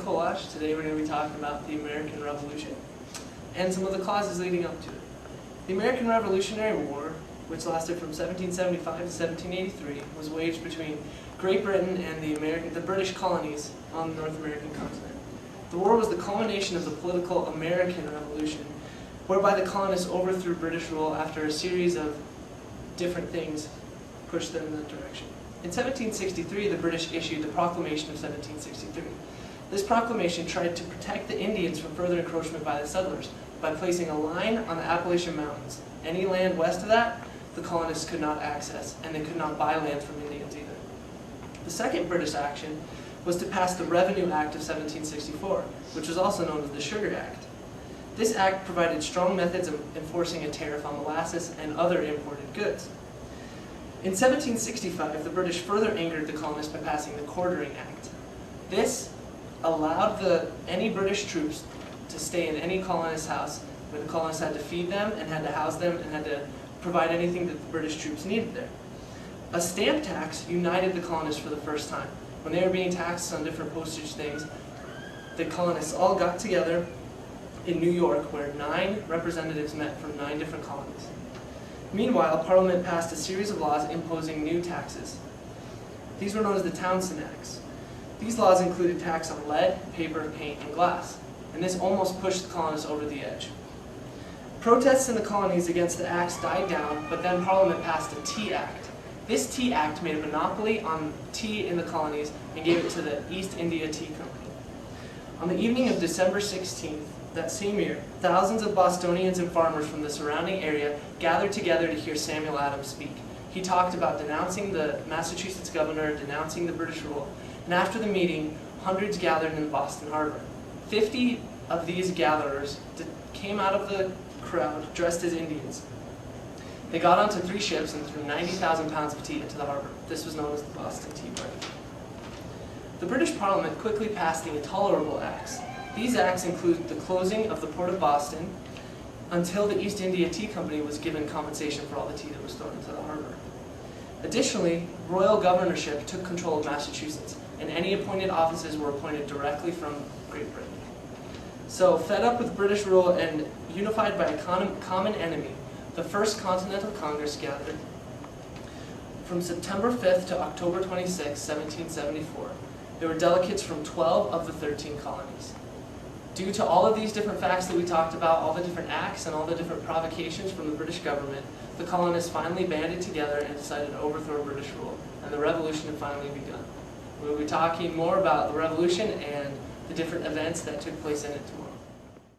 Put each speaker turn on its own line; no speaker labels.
Kollasch. Today we're going to be talking about the American Revolution and some of the causes leading up to it. The American Revolutionary War, which lasted from 1775 to 1783, was waged between Great Britain and the British colonies on the North American continent. The war was the culmination of the political American Revolution, whereby the colonists overthrew British rule after a series of different things pushed them in that direction. In 1763, the British issued the Proclamation of 1763. This proclamation tried to protect the Indians from further encroachment by the settlers by placing a line on the Appalachian Mountains. Any land west of that, the colonists could not access, and they could not buy land from Indians either. The second British action was to pass the Revenue Act of 1764, which was also known as the Sugar Act. This act provided strong methods of enforcing a tariff on molasses and other imported goods. In 1765, the British further angered the colonists by passing the Quartering Act. This allowed any British troops to stay in any colonist's house, where the colonists had to feed them and had to house them and had to provide anything that the British troops needed there. A stamp tax united the colonists for the first time. When they were being taxed on different postage things, the colonists all got together in New York, where 9 representatives met from 9 different colonies. Meanwhile, Parliament passed a series of laws imposing new taxes. These were known as the Townshend Acts. These laws included tax on lead, paper, paint, and glass, and this almost pushed the colonists over the edge. Protests in the colonies against the acts died down, but then Parliament passed a Tea Act. This Tea Act made a monopoly on tea in the colonies and gave it to the East India Tea Company. On the evening of December 16th, that same year, thousands of Bostonians and farmers from the surrounding area gathered together to hear Samuel Adams speak. He talked about denouncing the Massachusetts governor, denouncing the British rule, and after the meeting, hundreds gathered in Boston Harbor. 50 of these gatherers came out of the crowd dressed as Indians. They got onto 3 ships and threw 90,000 pounds of tea into the harbor. This was known as the Boston Tea Party. The British Parliament quickly passed the Intolerable Acts. These acts include the closing of the port of Boston until the East India Tea Company was given compensation for all the tea that was thrown into the harbor. Additionally, royal governorship took control of Massachusetts, and any appointed offices were appointed directly from Great Britain. So, fed up with British rule and unified by a common enemy, the First Continental Congress gathered from September 5th to October 26, 1774. There were delegates from 12 of the 13 colonies. Due to all of these different facts that we talked about, all the different acts and all the different provocations from the British government, the colonists finally banded together and decided to overthrow British rule, and the revolution had finally begun. We will be talking more about the revolution and the different events that took place in it tomorrow.